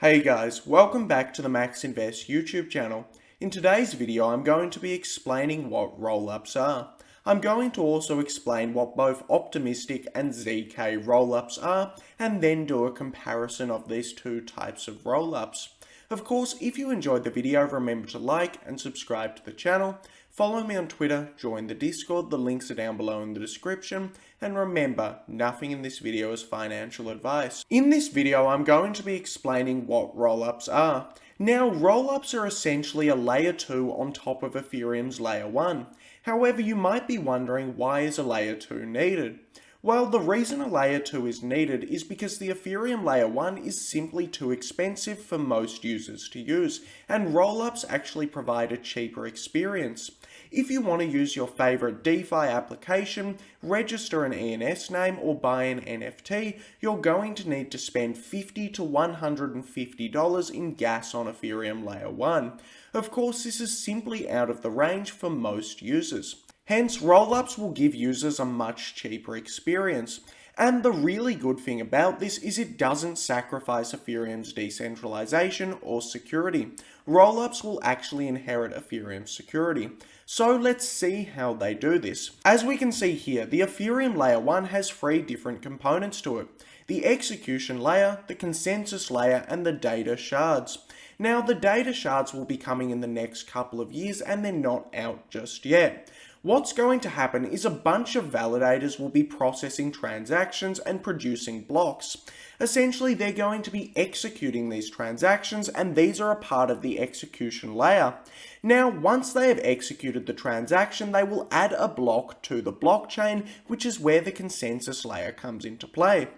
Hey guys, welcome back to the Max Invest YouTube channel. In today's video, I'm going to be explaining what rollups are. I'm going to also explain what both optimistic and ZK rollups are, and then do a comparison of these two types of rollups. Of course, if you enjoyed the video, remember to like and subscribe to the channel. Follow me on Twitter, join the Discord, the links are down below in the description, and remember, nothing in this video is financial advice. In this video, I'm going to be explaining what rollups are. Now, rollups are essentially a layer 2 on top of Ethereum's layer 1. However, you might be wondering, why is a layer 2 needed? Well, the reason a layer 2 is needed is because the Ethereum layer 1 is simply too expensive for most users to use, and rollups actually provide a cheaper experience. If you want to use your favorite DeFi application, register an ENS name, or buy an NFT, you're going to need to spend $50 to $150 in gas on Ethereum layer 1. Of course, this is simply out of the range for most users. Hence, rollups will give users a much cheaper experience. And the really good thing about this is it doesn't sacrifice Ethereum's decentralization or security. Rollups will actually inherit Ethereum's security. So let's see how they do this. As we can see here, the Ethereum layer 1 has 3 different components to it: the execution layer, the consensus layer, and the data shards. Now, the data shards will be coming in the next couple of years, and they're not out just yet. What's going to happen is a bunch of validators will be processing transactions and producing blocks. Essentially, they're going to be executing these transactions, and these are a part of the execution layer. Now, once they have executed the transaction, they will add a block to the blockchain, which is where the consensus layer comes into play.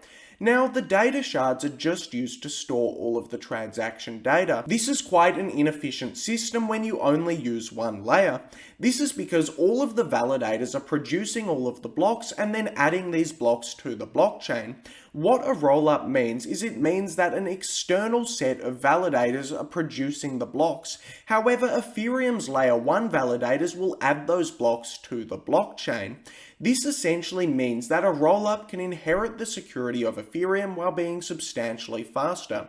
Now, the data shards are just used to store all of the transaction data. This is quite an inefficient system when you only use one layer. This is because all of the validators are producing all of the blocks and then adding these blocks to the blockchain. What a rollup means is it means that an external set of validators are producing the blocks. However, Ethereum's layer 1 validators will add those blocks to the blockchain. This essentially means that a rollup can inherit the security of Ethereum while being substantially faster.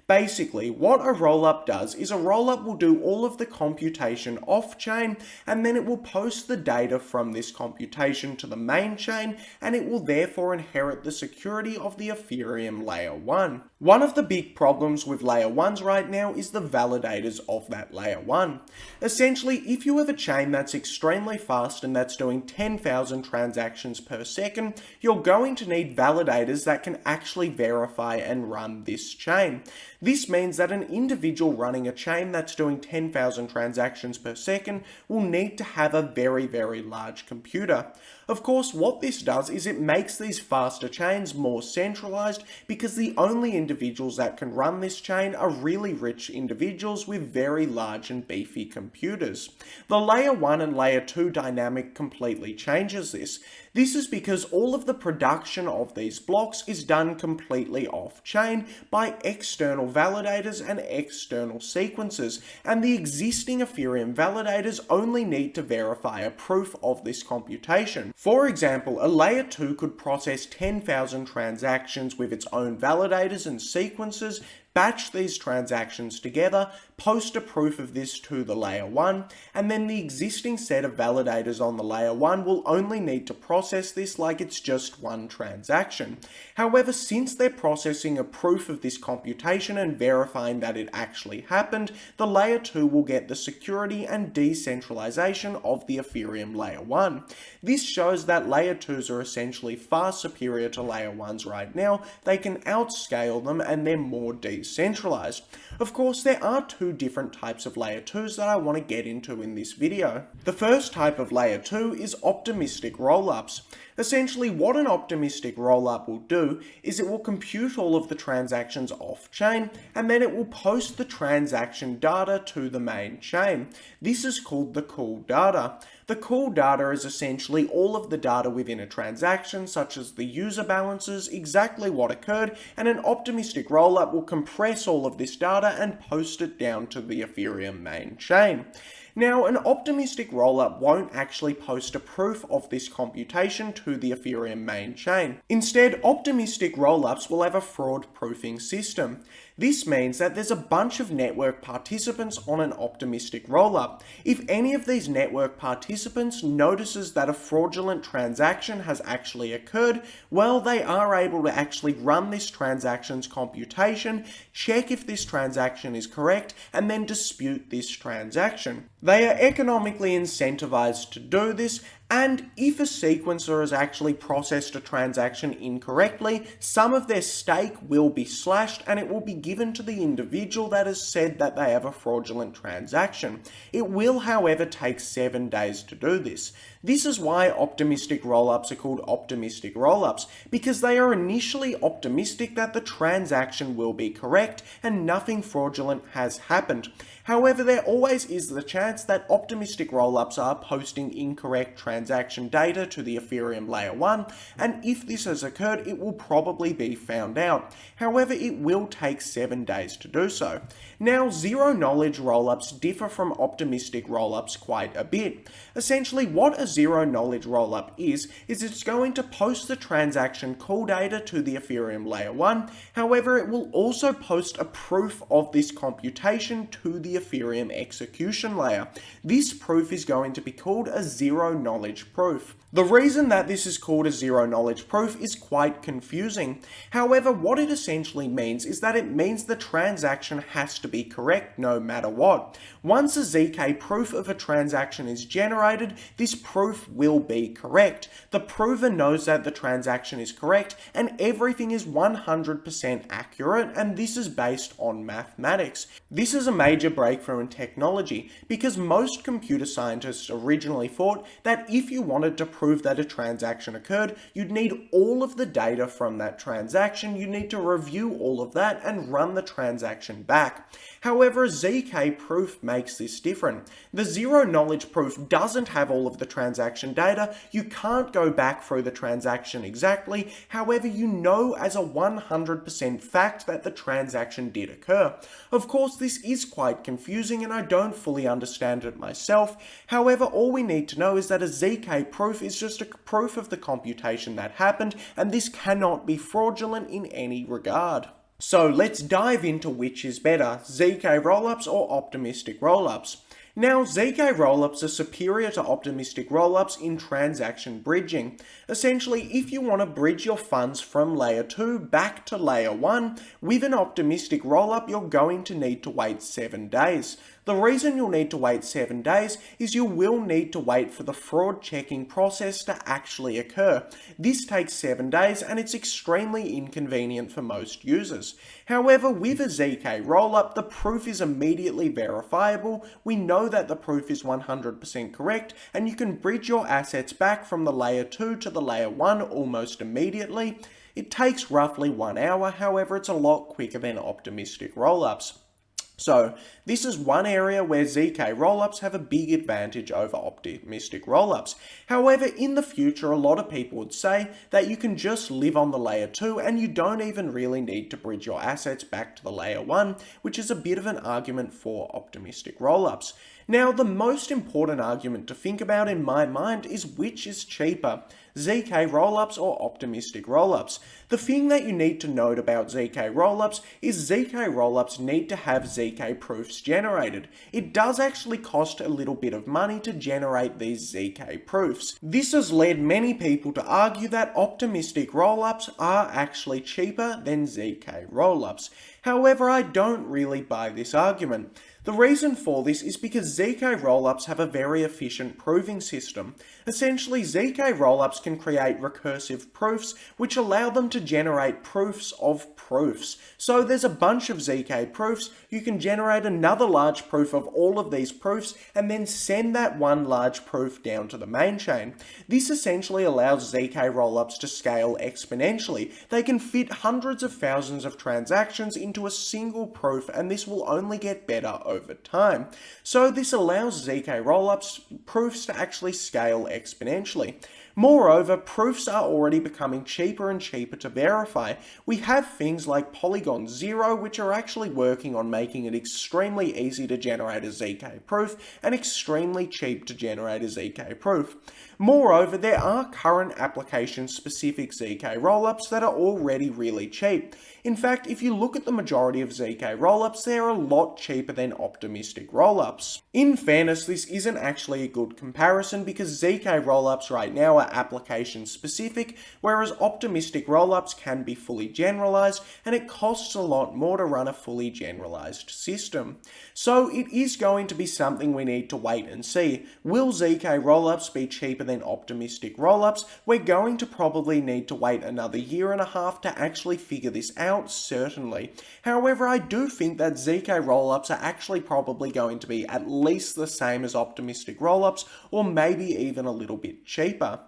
Basically, what a rollup does is a rollup will do all of the computation off-chain, and then it will post the data from this computation to the main chain, and it will therefore inherit the security of the Ethereum layer 1. One of the big problems with layer 1s right now is the validators of that layer 1. Essentially, if you have a chain that's extremely fast and that's doing 10,000 transactions per second, you're going to need validators that can actually verify and run this chain. This means that an individual running a chain that's doing 10,000 transactions per second will need to have a very, very large computer. Of course, what this does is it makes these faster chains more centralized, because the only individuals that can run this chain are really rich individuals with very large and beefy computers. The layer 1 and layer 2 dynamic completely changes this. This is because all of the production of these blocks is done completely off-chain by external validators and external sequences, and the existing Ethereum validators only need to verify a proof of this computation. For example, a layer 2 could process 10,000 transactions with its own validators and sequences, batch these transactions together, post a proof of this to the layer 1, and then the existing set of validators on the layer 1 will only need to process this like it's just one transaction. However, since they're processing a proof of this computation and verifying that it actually happened, the layer 2 will get the security and decentralization of the Ethereum layer 1. This shows that layer 2s are essentially far superior to layer 1s right now. They can outscale them, and they're more decentralized. Of course, there are 2 different types of layer 2s that I want to get into in this video. The first type of layer 2 is optimistic rollups. Essentially, what an optimistic rollup will do is it will compute all of the transactions off-chain, and then it will post the transaction data to the main chain. This is called the cool data. The cool data is essentially all of the data within a transaction, such as the user balances, exactly what occurred, and an optimistic rollup will compress all of this data and post it down to the Ethereum main chain. Now, an optimistic rollup won't actually post a proof of this computation to the Ethereum main chain. Instead, optimistic rollups will have a fraud proofing system. This means that there's a bunch of network participants on an optimistic rollup. If any of these network participants notices that a fraudulent transaction has actually occurred, well, they are able to actually run this transaction's computation, check if this transaction is correct, and then dispute this transaction. They are economically incentivized to do this, and if a sequencer has actually processed a transaction incorrectly, some of their stake will be slashed and it will be given to the individual that has said that they have a fraudulent transaction. It will, however, take 7 days to do this. This is why optimistic rollups are called optimistic rollups, because they are initially optimistic that the transaction will be correct and nothing fraudulent has happened. However, there always is the chance that optimistic rollups are posting incorrect transaction data to the Ethereum Layer 1, and if this has occurred, it will probably be found out. However, it will take 7 days to do so. Now, zero-knowledge rollups differ from optimistic rollups quite a bit. Essentially, what a zero-knowledge rollup is it's going to post the transaction call data to the Ethereum Layer 1, however, it will also post a proof of this computation to the Ethereum execution layer. This proof is going to be called a zero-knowledge proof. The reason that this is called a zero-knowledge proof is quite confusing. However, what it essentially means is that it means the transaction has to be correct no matter what. Once a ZK proof of a transaction is generated, this proof will be correct. The prover knows that the transaction is correct and everything is 100% accurate, and this is based on mathematics. This is a major breakthrough in technology because most computer scientists originally thought that if you wanted to prove that a transaction occurred, you'd need all of the data from that transaction, you need to review all of that and run the transaction back. However, a ZK proof makes this different. The zero-knowledge proof doesn't have all of the transaction data, you can't go back through the transaction exactly, however you know as a 100% fact that the transaction did occur. Of course, this is quite confusing and I don't fully understand it myself, however all we need to know is that a ZK proof is just a proof of the computation that happened, and this cannot be fraudulent in any regard. So let's dive into which is better, ZK rollups or optimistic rollups. Now, ZK rollups are superior to optimistic rollups in transaction bridging. Essentially, if you want to bridge your funds from layer 2 back to layer 1, with an optimistic rollup, you're going to need to wait 7 days. The reason you'll need to wait 7 days is you will need to wait for the fraud checking process to actually occur. This takes 7 days and it's extremely inconvenient for most users. However, with a ZK rollup, the proof is immediately verifiable. We know that the proof is 100% correct, and you can bridge your assets back from the layer 2 to the layer 1 almost immediately. It takes roughly 1 hour, however, it's a lot quicker than optimistic rollups. So, this is one area where ZK rollups have a big advantage over optimistic rollups. However, in the future, a lot of people would say that you can just live on the layer 2 and you don't even really need to bridge your assets back to the layer 1, which is a bit of an argument for optimistic rollups. Now, the most important argument to think about in my mind is which is cheaper, ZK rollups or optimistic rollups. The thing that you need to note about ZK rollups is ZK rollups need to have ZK proofs generated. It does actually cost a little bit of money to generate these ZK proofs. This has led many people to argue that optimistic rollups are actually cheaper than ZK rollups. However, I don't really buy this argument. The reason for this is because ZK rollups have a very efficient proving system. Essentially, ZK rollups can create recursive proofs which allow them to generate proofs of proofs. So there's a bunch of ZK proofs, you can generate another large proof of all of these proofs and then send that one large proof down to the main chain. This essentially allows ZK rollups to scale exponentially. They can fit hundreds of thousands of transactions into a single proof, and this will only get better over time. So this allows ZK rollups proofs to actually scale exponentially. Moreover, proofs are already becoming cheaper and cheaper to verify. We have things like Polygon Zero, which are actually working on making it extremely easy to generate a ZK proof and extremely cheap to generate a ZK proof. Moreover, there are current application-specific ZK rollups that are already really cheap. In fact, if you look at the majority of ZK rollups, they're a lot cheaper than optimistic rollups. In fairness, this isn't actually a good comparison because ZK rollups right now are application-specific, whereas optimistic rollups can be fully generalized, and it costs a lot more to run a fully generalized system. So it is going to be something we need to wait and see. Will ZK rollups be cheaper than optimistic rollups? We're going to probably need to wait another year and a half to actually figure this out, certainly. However, I do think that ZK rollups are actually probably going to be at least the same as optimistic rollups, or maybe even a little bit cheaper.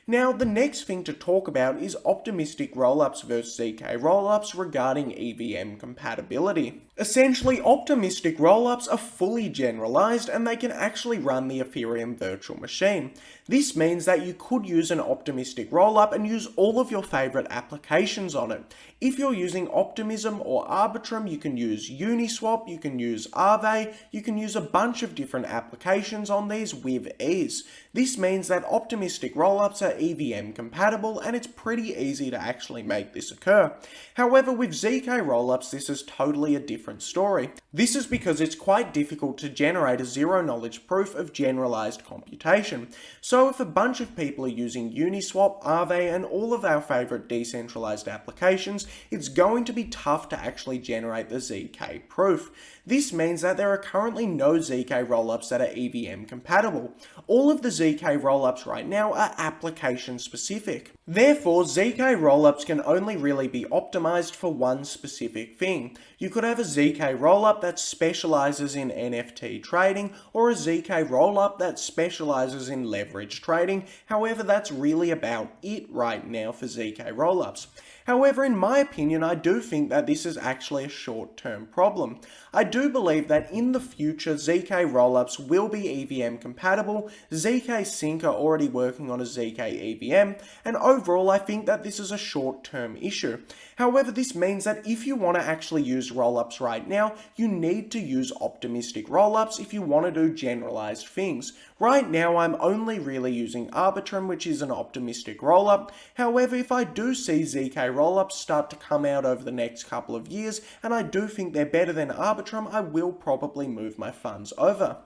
Now, the next thing to talk about is optimistic rollups versus ZK rollups regarding EVM compatibility. Essentially, optimistic rollups are fully generalized and they can actually run the Ethereum virtual machine. This means that you could use an optimistic rollup and use all of your favorite applications on it. If you're using Optimism or Arbitrum, you can use Uniswap, you can use Aave, you can use a bunch of different applications on these with ease. This means that optimistic rollups are EVM compatible and it's pretty easy to actually make this occur. However, with ZK rollups, this is totally a different story. This is because it's quite difficult to generate a zero-knowledge proof of generalized computation. So if a bunch of people are using Uniswap, Aave, and all of our favorite decentralized applications, it's going to be tough to actually generate the ZK proof. This means that there are currently no ZK rollups that are EVM compatible. All of the ZK rollups right now are application specific. Therefore, ZK rollups can only really be optimized for one specific thing. You could have a ZK rollup that specializes in NFT trading, or a ZK rollup that specializes in leverage trading. However, that's really about it right now for ZK rollups. However, in my opinion, I do think that this is actually a short-term problem. I do believe that in the future, ZK rollups will be EVM compatible. ZK Sync are already working on a ZK EVM, and overall, I think that this is a short-term issue. However, this means that if you want to actually use rollups right now, you need to use optimistic rollups if you want to do generalized things. Right now, I'm only really using Arbitrum, which is an optimistic rollup. However, if I do see ZK rollups start to come out over the next couple of years, and I do think they're better than Arbitrum, I will probably move my funds over.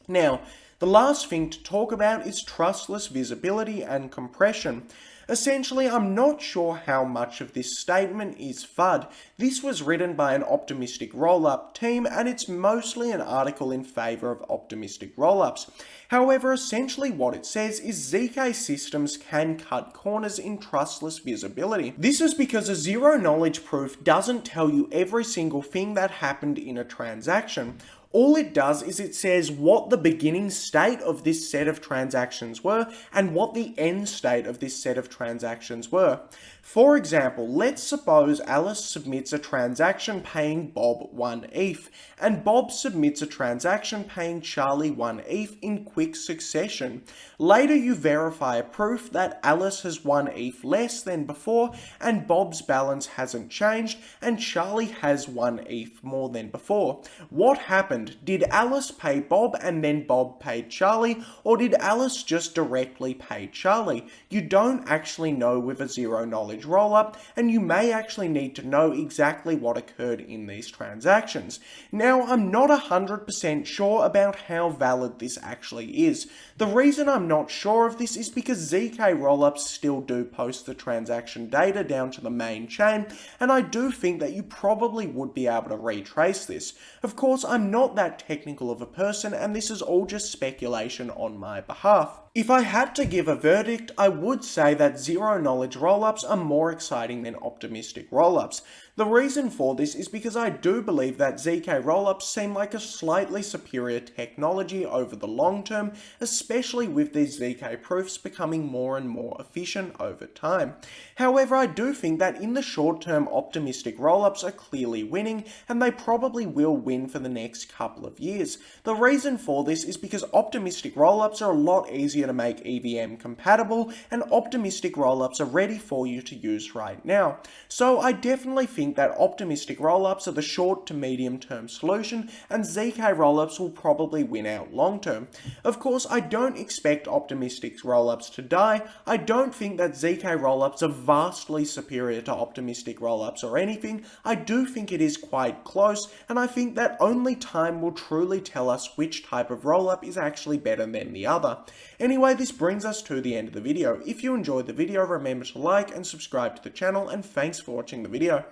Now, the last thing to talk about is trustless visibility and compression. Essentially, I'm not sure how much of this statement is FUD. This was written by an optimistic rollup team, and it's mostly an article in favor of optimistic rollups. However, essentially what it says is ZK systems can cut corners in trustless visibility. This is because a zero-knowledge proof doesn't tell you every single thing that happened in a transaction. All it does is it says what the beginning state of this set of transactions were and what the end state of this set of transactions were. For example, let's suppose Alice submits a transaction paying Bob 1 ETH, and Bob submits a transaction paying Charlie 1 ETH in quick succession. Later you verify a proof that Alice has 1 ETH less than before, and Bob's balance hasn't changed, and Charlie has 1 ETH more than before. What happened? Did Alice pay Bob and then Bob paid Charlie, or did Alice just directly pay Charlie? You don't actually know with a zero-knowledge rollup, and you may actually need to know exactly what occurred in these transactions. Now, I'm not 100% sure about how valid this actually is. The reason I'm not sure of this is because ZK rollups still do post the transaction data down to the main chain, and I do think that you probably would be able to retrace this. Of course, I'm not that technical of a person, and this is all just speculation on my behalf. If I had to give a verdict, I would say that zero-knowledge rollups are more exciting than optimistic rollups. The reason for this is because I do believe that ZK rollups seem like a slightly superior technology over the long term, especially with these ZK proofs becoming more and more efficient over time. However, I do think that in the short term, optimistic rollups are clearly winning, and they probably will win for the next couple of years. The reason for this is because optimistic rollups are a lot easier easier to make EVM compatible, and optimistic rollups are ready for you to use right now. So I definitely think that optimistic rollups are the short to medium term solution, and ZK rollups will probably win out long term. Of course, I don't expect optimistic rollups to die. I don't think that ZK rollups are vastly superior to optimistic rollups or anything. I do think it is quite close, and I think that only time will truly tell us which type of rollup is actually better than the other. Anyway, this brings us to the end of the video. If you enjoyed the video, remember to like and subscribe to the channel, and thanks for watching the video.